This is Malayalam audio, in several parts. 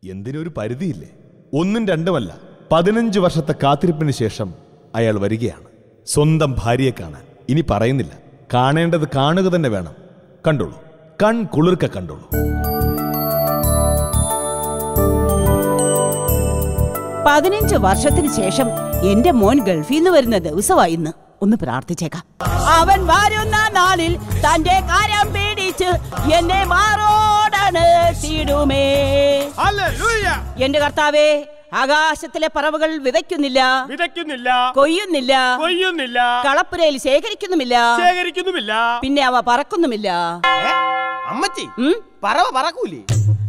എന്തിനൊരു പരിധിയില്ലേ? ഒന്നും രണ്ടുമല്ല, 15 വർഷത്തെ കാത്തിരിപ്പിന് ശേഷം അയാൾ വരികയാണ് സ്വന്തം ഭാര്യയെ കാണാൻ. ഇനി പറയുന്നില്ല, കാണേണ്ടത് കാണുക തന്നെ വേണം. കണ്ടോളൂ, കൺ കുളിർക്ക കണ്ടോളൂ. പതിനഞ്ച് വർഷത്തിന് ശേഷം എന്റെ മോൻ ഗൾഫിൽ നിന്ന് വരുന്ന ദിവസമായി ഇന്ന്. ഒന്ന് പ്രാർത്ഥിച്ചേക്കാം. അവൻ വരുന്ന നാളിൽ തന്റെ കാര്യം പിടിച്ച് എന്നെ മാറോടാണ് തീടുമേ. എന്റെ കർത്താവേ, ആകാശത്തിലെ പറവകൾ വിതയ്ക്കുന്നില്ല, കൊയ്യുന്നില്ല, കളപ്പുരയിൽ ശേഖരിക്കുന്നുമില്ല, പിന്നെ അവ പറക്കുന്നുമില്ല. അമ്മച്ചി, പറവ പറക്കൂലേ?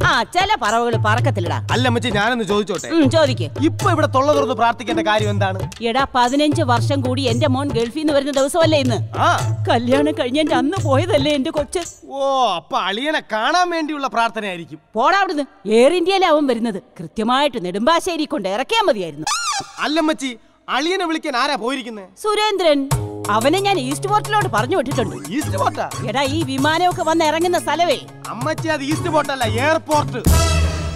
ആ, ചില പറവകൾ പറക്കത്തില്ലടാ. അല്ല അമ്മച്ചി, ഞാനൊന്ന് ചോദിച്ചോട്ടെ? ചോദിക്ക്. ഇപ്പൊ ഇവിടെ തൊള്ള തുറന്ന് പ്രാർത്ഥിക്കേണ്ട കാര്യം എന്താണ്? എടാ, 15 വർഷം കൂടി എന്റെ മോൻ ഗൾഫിൽ നിന്ന് വരുന്ന ദിവസമല്ലേ ഇന്ന്. കല്യാണം കഴിഞ്ഞ അന്ന് പോയതല്ലേ എന്റെ കൊച്ച്. ഓ, അപ്പൊ അളിയനെ കാണാൻ വേണ്ടിയുള്ള പ്രാർത്ഥനയായിരിക്കും. പോടാ അവിടുന്ന്. എയർ ഇന്ത്യയിലാവും വരുന്നത്. കൃത്യമായിട്ട് നെടുമ്പാശ്ശേരി കൊണ്ട് ഇറക്കിയാ മതിയായിരുന്നു. അല്ലമ്മച്ചി, അളിയനെ വിളിക്കാൻ ആരാ പോയിരിക്കുന്നത്? സുരേന്ദ്രൻ. അവനെ ഞാൻ ഈസ്റ്റ് പോർട്ടിലോട്ട് പറഞ്ഞു വിട്ടിട്ടുണ്ട്. ഈസ്റ്റ് പോർട്ടാ? എടാ, ഈ വിമാനമൊക്കെ വന്ന് ഇറങ്ങുന്ന സ്ഥലവേ. അമ്മച്ചി, അത് ഈസ്റ്റ് പോർട്ടല്ല, എയർപോർട്ട്.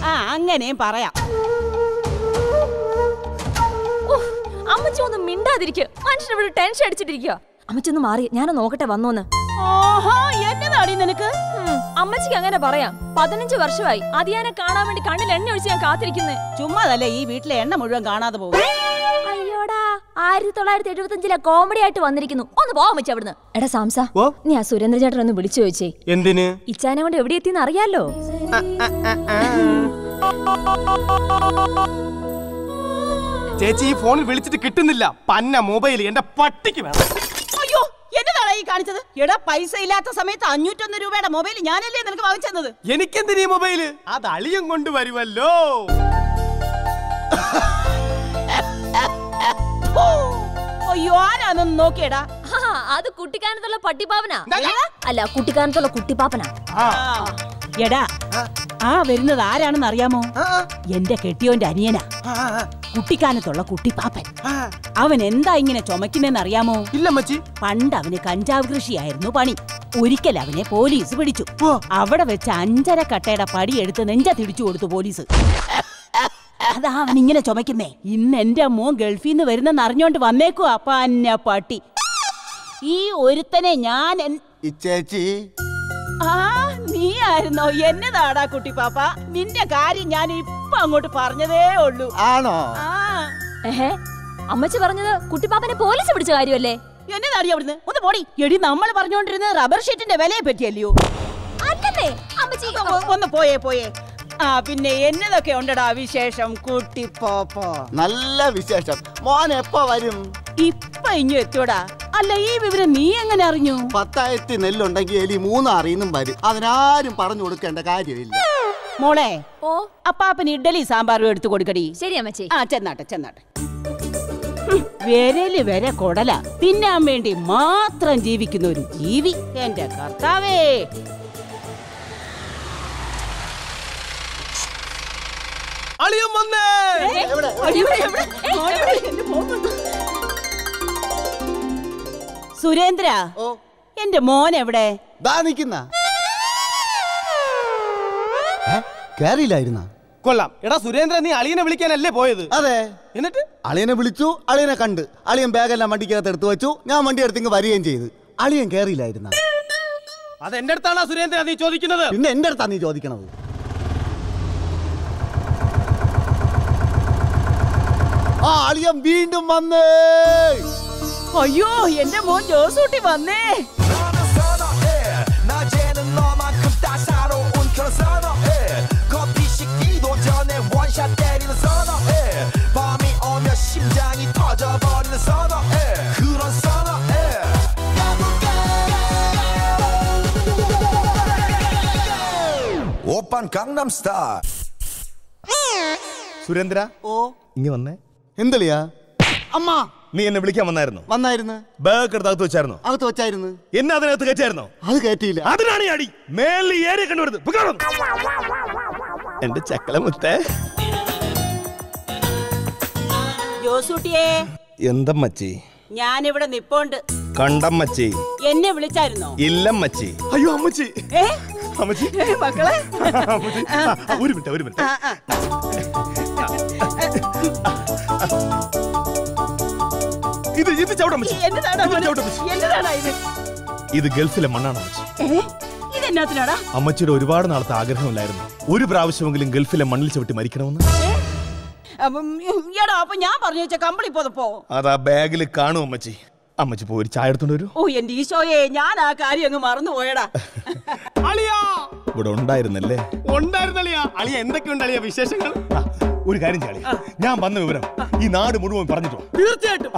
ആ, അങ്ങനെയും പറയാം. അമ്മച്ചി ഒന്ന് മിണ്ടാതിരിക്കുക. മനുഷ്യൻ ഇവിടെ ടെൻഷൻ അടിച്ചിട്ടിരിക്കുക. അമ്മച്ചി ഒന്ന് മാറി, ഞാനൊന്ന് നോക്കട്ടെ വന്നോന്ന്. എന്നതാടി നിനക്ക്? അമ്മച്ചിക്ക് അങ്ങനെ പറയാം. 15 വർഷമായി അതിയാനെ കാണാൻ വേണ്ടി കണ്ണിൽ എണ്ണ ഒഴിച്ച് ഞാൻ കാത്തിരിക്കുന്നേ. ചുമ്മാതല്ലേ ഈ വീട്ടിലെ എണ്ണ മുഴുവൻ കാണാതെ പോകും. അയ്യോടാ, 1975 കോമഡി ആയിട്ട് വന്നിരിക്കുന്നു. ഒന്ന് പോവാൻ വെച്ച അവിടുന്ന്. എടാ സാംസ, നീ ആ സുരേന്ദ്ര ചേട്ടൻ ഒന്ന് വിളിച്ചു ചോദിച്ചേ. എന്തിന്? ഇച്ചാനെ കൊണ്ട് എവിടെ എത്തിന്ന് അറിയാലോ. ചേച്ചി, ഈ ഫോണിൽ വിളിച്ചിട്ട് കിട്ടുന്നില്ല. പന്ന മൊബൈൽ എന്റെ പട്ടിക്ക് വേണം. അയ്യോ, എന്നതാണ് ഈ കാണിച്ചത്? എടാ, പൈസ ഇല്ലാത്ത സമയത്ത് 501 രൂപയുടെ മൊബൈൽ ഞാനല്ലേ നിനക്ക് വാങ്ങിച്ചത്? എനിക്കെന്തിനീ മൊബൈല്? അത് അളിയൻ കൊണ്ടുവരുമല്ലോ. അയ്യോ, ആരാന്നൊന്ന് നോക്കിയടാ. അത് കുട്ടിക്കാനത്തുള്ള പട്ടിപ്പാപ്പനാ. അല്ല, കുട്ടിക്കാനത്തുള്ള കുട്ടിപ്പാപ്പനാ. എടാ, ആ വരുന്നത് ആരാണെന്ന് അറിയാമോ? എന്റെ കെട്ടിയോന്റെ അനിയനാ, കുട്ടിക്കാനത്തുള്ള കുട്ടിപ്പാപ്പൻ. അവൻ എന്താ ഇങ്ങനെ ചുമക്കുന്നതെന്ന് അറിയാമോ? ഇല്ല മച്ചി. പണ്ട് അവന് കഞ്ചാവ് കൃഷിയായിരുന്നു പണി. ഒരിക്കൽ അവനെ പോലീസ് പിടിച്ചു. അവിടെ വെച്ച് 5.5 കട്ടയുടെ പടി എടുത്ത് നെഞ്ച തിടിച്ചു കൊടുത്തു പോലീസ്. അതാ അവൻ ഇങ്ങനെ ചുമക്കുന്നേ. ഇന്ന് എന്റെ മോൻ ഗൾഫിൽ നിന്ന് വരുന്നെന്ന് അറിഞ്ഞോണ്ട് വന്നേക്കു. അപ്പ അന്ന പട്ടി. ഈ ഒരുത്തനെ ഞാൻ ചേച്ചി. ആ, നീ ആയിരുന്നോ? എന്നതാടാ കുട്ടിപ്പാപ്പ, നിന്റെ കാര്യം ഞാൻ ഇപ്പൊ അങ്ങോട്ട് പറഞ്ഞതേ ഉള്ളൂ. ആണോ? അമ്മച്ചി പറഞ്ഞത് കുട്ടിപ്പാപ്പനെ പോലീസ് പിടിച്ച കാര്യമല്ലേ? എന്നതാടി അവിടുന്ന്? ഒന്ന് പോടി. എടി, നമ്മൾ പറഞ്ഞോണ്ടിരുന്നത് റബ്ബർ ഷീറ്റിന്റെ വിലയെ പറ്റിയല്ലയോ? അല്ലല്ലേ അമ്മച്ചി? ഒന്ന് പോയേ. ആ, പിന്നെ എന്നതൊക്കെ ഉണ്ടടാ വിശേഷം കുട്ടിപ്പാപ്പ? നല്ല വിശേഷം. മോൻ എപ്പോ വരും? ഇപ്പൊ ഇഞ്ഞു എത്തിയോടാ. അല്ല, ഈ വിവരം നീ എങ്ങനെ അറിഞ്ഞു? 10 നെല്ലുണ്ടെങ്കിൽ എലി 3 അറിയുന്നും വരും. അതിനാരും പറഞ്ഞു കൊടുക്കേണ്ട കാര്യമില്ല. മോളെ, അപ്പാപ്പന് ഇഡ്ഡലി സാമ്പാറും എടുത്തു കൊടുക്കടി. ശരി അമ്മച്ചി. ആ, ചെന്നാട്ടെ. വിരല് വരെ കൊടല തിന്നാൻ വേണ്ടി മാത്രം ജീവിക്കുന്ന ഒരു ജീവി. എന്റെ കർത്താവേ. അളിയൻ വന്നേ. സുരേന്ദ്ര, എന്റെ മോൻ എവിടെ? കേറിയില്ലായിരുന്ന? കൊള്ളാം. എടാ സുരേന്ദ്രൻ, നീ അളിയനെ വിളിക്കാനല്ലേ പോയത്? അതെ. എന്നിട്ട് അളിയനെ വിളിച്ചു, അളിയനെ കണ്ട്. അളിയൻ ബാഗെല്ലാം വണ്ടിക്കകത്ത് എടുത്തു വെച്ചു. ഞാൻ വണ്ടി എടുത്ത് ഇങ്ങ് വരികയും ചെയ്തു. അളിയൻ കേറിയില്ലായിരുന്ന? അത് എന്റെ അടുത്താണോ സുരേന്ദ്രൻ നീ ചോദിക്കുന്നത്? പിന്നെ എന്റെ അടുത്താ നീ ചോദിക്കണത്. ആ, അളിയൻ വീണ്ടും വന്നേ. അയ്യോ, എന്റെ മോൻ ജോസൂട്ടി വന്നേ. സുരേന്ദ്ര, ഇങ്ങ വന്നേ. എന്തളിയാ? അമ്മ, നീ എന്നെ വിളിക്കാൻ വന്നായിരുന്നു? വന്നായിരുന്നു. ബാഗ് എടുത്ത് വെച്ചായിരുന്നു? അകത്ത് വെച്ചായിരുന്നു. എന്നെ അതിനകത്ത് കയറ്റായിരുന്നോ? അത് കയറ്റിയില്ല. അതിനാണ് അടി. മേലിൽ ഏരിയ കണ്ടുപിടുത്ത്. എന്റെ ചക്കലമുത്തേ. ജോസൂട്ടിയേ. എന്തമ്മച്ചി? ഞാനിവിടെ നിപ്പോണ്ട്. കണ്ടമ്മച്ചി. എന്നെ വിളിച്ചായിരുന്നോ? ഇല്ലമ്മച്ചി. അയ്യോ അമ്മച്ചി, അമ്മച്ചി മക്കളെ അമ്മച്ചി. ഒരു മിനിറ്റ് ഇത് ചവിട്ടമ്മച്ചി. ഇത് ഗൾഫിലെ മണ്ണാണ് അമ്മച്ചി. ഇതെന്നാത്തിനാടാ? അമ്മച്ചിയുടെ ഒരുപാട് നാളത്തെ ആഗ്രഹമില്ലായിരുന്നു ഒരു പ്രാവശ്യമെങ്കിലും ഗൾഫിലെ മണ്ണിൽ ചവിട്ടി മരിക്കണമെന്ന്. എടാ അപ്പൊ ഞാൻ പറഞ്ഞു വെച്ച കമ്പിളി പോതപ്പോ അതാ ബാഗിൽ കാണും അമ്മച്ചി. അമ്മച്ചി പോയി ഒരു ചായ എടുത്തോണ്ട് വരൂ. ഓ എന്റെ ഈശോയെ, ഞാൻ ആ കാര്യം അങ്ങ് മറന്നുപോയടാ. ഇവിടെ ഉണ്ടായിരുന്നല്ലേ? ഉണ്ടായിരുന്നളിയാ. അളിയ എന്തൊക്കെയുണ്ട് അളിയ വിശേഷങ്ങൾ? ഒരു കാര്യം ചെയ്യാം, ഞാൻ വന്ന വിവരം ഈ നാട് മുഴുവൻ പറഞ്ഞിട്ടോ? തീർച്ചയായിട്ടും.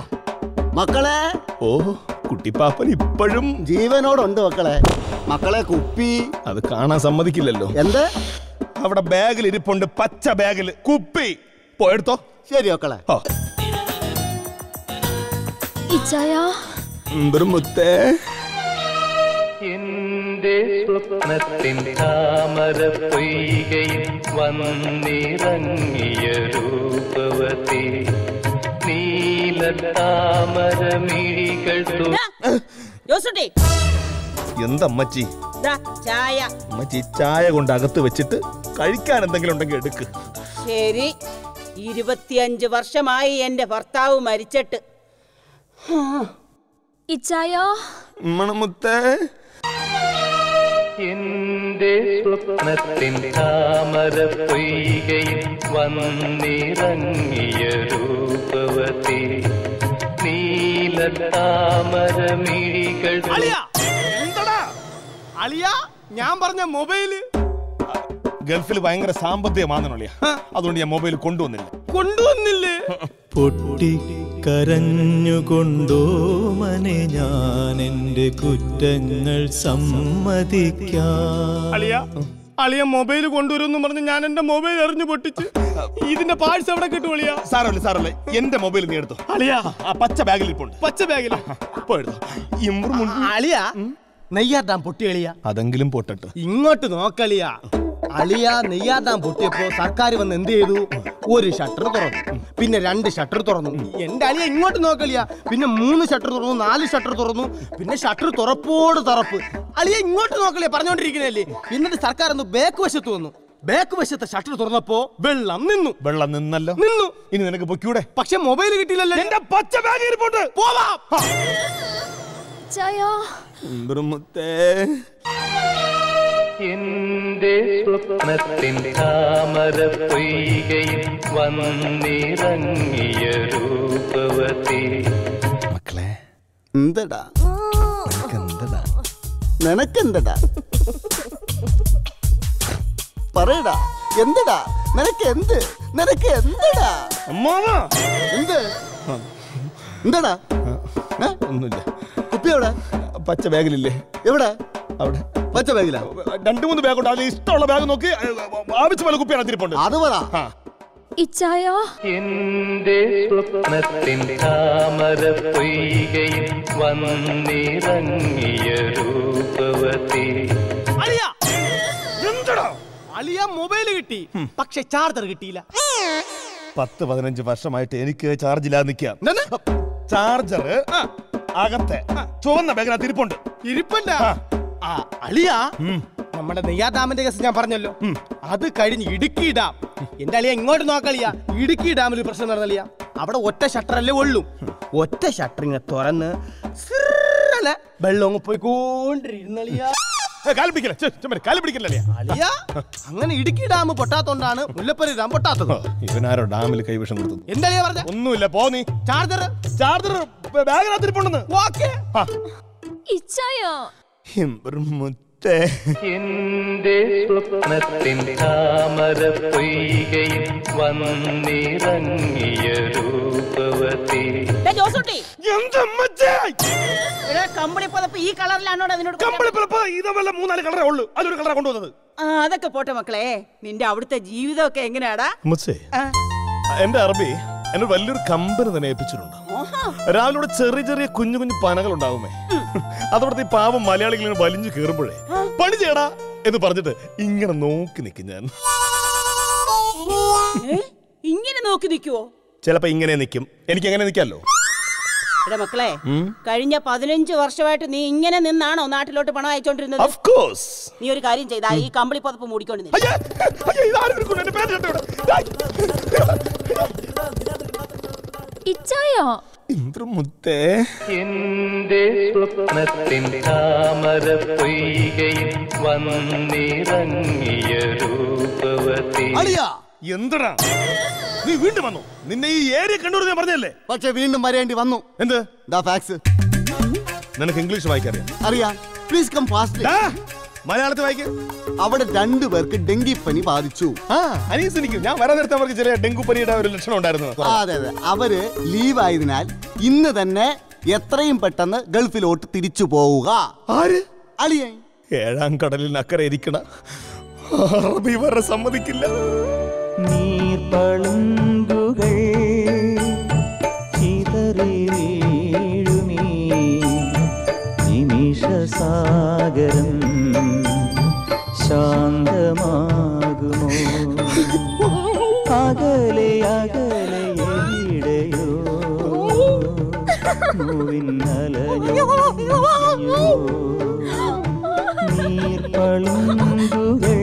മക്കളെ, ഓ കുട്ടിപ്പാപ്പൻ ഇപ്പോഴും ജീവനോടുണ്ട് മക്കളെ. മക്കളെ കുപ്പി അത് കാണാൻ സമ്മതിക്കില്ലല്ലോ. എന്ത്? അവിടെ ബാഗിൽ ഇരിപ്പുണ്ട്, പച്ച ബാഗിൽ കുപ്പി. പോയെടുത്തോ. ശരി മക്കളെ. മുത്തേ, എന്റെ സ്വപ്നത്തിൻ താമര പൊയ്കയിൽ വന്നിറങ്ങിയ രൂപവതി നീല താമര മിഴികൾ എന്തമ്മച്ചി ചായ. അമ്മച്ചി ചായ കൊണ്ട് അകത്ത് വെച്ചിട്ട് കഴിക്കാൻ എന്തെങ്കിലും ഉണ്ടെങ്കിൽ എടുക്ക്. ശരി, 25 വർഷമായി എന്റെ ഭർത്താവ് മരിച്ചിട്ട്. മുത്തേ, എന്റെ സ്വപ്നത്തിൻ താമര പൊയ്കയിൽ വന്നിറങ്ങിയ രൂപവതി നീല താമര മിഴികൾ. അളിയ ഞാൻ പറഞ്ഞ മൊബൈല് ഗൾഫിൽ ഭയങ്കര സാമ്പത്തികമാണെന്നല്ലേ, അതുകൊണ്ട് ഞാൻ മൊബൈൽ കൊണ്ടുവന്നില്ലേ? പൊട്ടിക്കരഞ്ഞുകൊണ്ടോ മനെ ഞാൻ എന്റെ കുറ്റങ്ങൾ സമ്മതിക്കാം. അളിയ മൊബൈൽ കൊണ്ടുവരുമെന്ന് പറഞ്ഞ് ഞാൻ എന്റെ മൊബൈൽ എറിഞ്ഞു പൊട്ടിച്ച്. ഇതിന്റെ പാഴ്സ് എവിടെ കിട്ടും അളിയ? സാറല്ലേ എന്റെ മൊബൈൽ നീ എടുത്തോ. അളിയ ആ പച്ച ബാഗിൽ ഇരിപ്പുണ്ട്. പച്ച ബാഗിൽ എടുത്തോ. അളിയ നെയ്യാട്ടാൻ പൊട്ടി അളിയ. അതെങ്കിലും പൊട്ടട്ടെ. ഇങ്ങോട്ട് നോക്കളിയ. അളിയ നെയ്യാട്ടാൻ പൊട്ടിയപ്പോ സർക്കാർ വന്ന് എന്ത് ചെയ്തു? ഒരു ഷട്ടർ തുറന്നു, പിന്നെ 2 ഷട്ടർ തുറന്നു. എന്റെ അളിയ ഇങ്ങോട്ട് നോക്കളിയ. പിന്നെ 3 ഷട്ടർ തുറന്നു, 4 ഷട്ടർ തുറന്നു, പിന്നെ ഷട്ടർ തുറപ്പോട് തുറപ്പ്. അളിയ ഇങ്ങോട്ട് നോക്കളിയ, പറഞ്ഞോണ്ടിരിക്കുന്നല്ലേ. എന്നിട്ട് സർക്കാർ ഒന്ന് ബാക്ക് വശത്ത് വന്നു. ബാക്ക് വശത്തെ ഷട്ടർ തുറന്നപ്പോ വെള്ളം നിന്നു. വെള്ളം നിന്നല്ലോ. നിന്നു. ഇനി നിനക്ക് പൊക്കൂടെ? പക്ഷെ മൊബൈൽ കിട്ടിയില്ലല്ലോ. എന്റെ പച്ച ബാഗ് ഇരിപ്പുണ്ട്. പോവാം. മുത്തേ, എന്റെ സ്വപ്നത്തിൻ താമര പൊയ്കയിൽ വന്നിറങ്ങിയ രൂപവതി. മക്കളെ, എന്തടാ നിനക്കെന്തടാ? പറയടാ, എന്തടാ നിനക്ക്? നിനക്ക് എന്തടാ? എന്ത്? എന്താടാ? ഒന്നുമില്ല. കുപ്പി എവിടെ? പച്ച ബാഗിലില്ലേ? എവിടെ? അവിടെ പച്ച ബാഗിലാ? 2-3 ബാഗുണ്ട്. അതിൽ ഇഷ്ടമുള്ള ബാഗ് നോക്കി ആവശ്യമുള്ള കുപ്പിയാണ് തിരിപ്പുണ്ട്. അത് പറ. എന്റെ സ്വപ്നത്തിൻ താമര പൊയ്കയിൽ വന്നിറങ്ങിയ രൂപവതി. അളിയ മൊബൈൽ കിട്ടി, പക്ഷെ ചാർജർ കിട്ടിയില്ല. 10-15 വർഷമായിട്ട് എനിക്ക് ചാർജ് ഇല്ലാതെ നിൽക്കാം. ചാർജർ അകത്തെ ചുവന്ന ബാഗിനകത്ത് ഇരിപ്പുണ്ട്. അളിയ നമ്മുടെ നെയ്യാഡാമിന്റെ കേസ് ഞാൻ പറഞ്ഞല്ലോ, അത് കഴിഞ്ഞ് ഇടുക്കി ഡാം. എന്റെ അളിയ ഇങ്ങോട്ട് നോക്കളിയ. ഇടുക്കി ഡാമിൽ പ്രശ്നം നടന്നളിയ. അവിടെ ഒറ്റ ഷട്ടറല്ലേ ഉള്ളൂ. ഒറ്റ ഷട്ടറിങ്ങനെ തുറന്ന് വെള്ളം അങ്ങ് പോയിക്കൊണ്ടിരുന്നളിയ. അളിയ അങ്ങനെ ഇടുക്കി ഡാം പൊട്ടാത്തോണ്ടാണ് മുല്ലപ്പള്ളി ഡാം പൊട്ടാത്തത്. ഇവനാരോ ഡാമിൽ കൈവശം കൊടുത്തു. എന്താ പറഞ്ഞ? ഒന്നുമില്ല, പോ നീ. ചാർജർ ബാഗിനകത്ത് ഇരിപ്പുണ്ടെന്ന്. ഓക്കേ. എന്റെ സ്വപ്നത്തിൻ താമര പൊയ്കയിൽ വന്നിറങ്ങിയ രൂപവതി. കമ്പിളി പുതപ്പ് ഈ കളറിലാണോ? ഇതല്ല 3-4 കളറേ ഉള്ളൂ. അതൊരു കളറാ കൊണ്ടുവന്നത്. അതൊക്കെ പോട്ടെ മക്കളെ, നിന്റെ അവിടുത്തെ ജീവിതമൊക്കെ എങ്ങനെയാടാ? എന്റെ അറബി എന്നെ വലിയൊരു കമ്പനി തന്നെ ഏൽപ്പിച്ചിട്ടുണ്ട്. രാവിലെ ചെറിയ കുഞ്ഞു പനകൾ ഉണ്ടാവുമേ. അതോടത്തെ ഈ പാവം മലയാളികൾ വലിഞ്ഞു കയറുമ്പോഴേ പണി ചെയ്യടാ എന്ന് പറഞ്ഞിട്ട് ഇങ്ങനെ നോക്കി നിൽക്കും ഞാൻ. ഇങ്ങനെ നോക്കി നിൽക്കുവോ? ചിലപ്പോ ഇങ്ങനെ നിൽക്കും. എനിക്ക് എങ്ങനെ നിൽക്കാമല്ലോ. എടാ മക്കളെ, കഴിഞ്ഞ 15 വർഷമായിട്ട് നീ ഇങ്ങനെ നിന്നാണോ നാട്ടിലോട്ട് പണം അയച്ചോണ്ടിരുന്നത്? നീ ഒരു കാര്യം ചെയ്താ ഈ കമ്പിളി പുതപ്പ് മൂടിക്കൊണ്ട് ഇച്ചായോ എന്റെ സ്വപ്നത്തിൻ താമര പൊയ്കയിൽ വന്നിറങ്ങിയ രൂപവതി. എന്തടാ നീ വീണ്ടും വന്നു? നിന്നെ ഈ ഏരിയ കണ്ടു ഞാൻ പറഞ്ഞല്ലേ. പക്ഷെ വീണ്ടും വരേണ്ടി വന്നു. എന്ത്? ഫാക്സ്. നിനക്ക് ഇംഗ്ലീഷ് വായിക്കാൻ അറിയാം. Please come fast. മലയാളത്തിൽ വായിക്കും. അവിടെ 2 പേർക്ക് ഡെങ്കിപ്പനി ബാധിച്ചു. ഞാൻ വരാൻ നേരത്തെ അവർക്ക് ചെറിയ ഡെങ്കുപ്പനിയുടെ ഒരു ലക്ഷണം ഉണ്ടായിരുന്നു. അതെ അതെ, അവര് ലീവ് ആയതിനാൽ ഇന്ന് തന്നെ എത്രയും പെട്ടെന്ന് ഗൾഫിലോട്ട് തിരിച്ചു പോവുക. ആര്? അളിയൻ. 7ാം കടലിൽ അക്കരെ ഇരിക്കണ അറബി വരെ സമ്മതിക്കില്ല. നീർപ്പളുങ്കുകൾ ചിതറി വീഴുമീ നിമിഷസാഗരം ശാന്തമാകുമോ? അകലെ അകലെ എവിടെയോ മൂവിന്നലഞ്ഞോ നീർപ്പളുങ്കുകൾ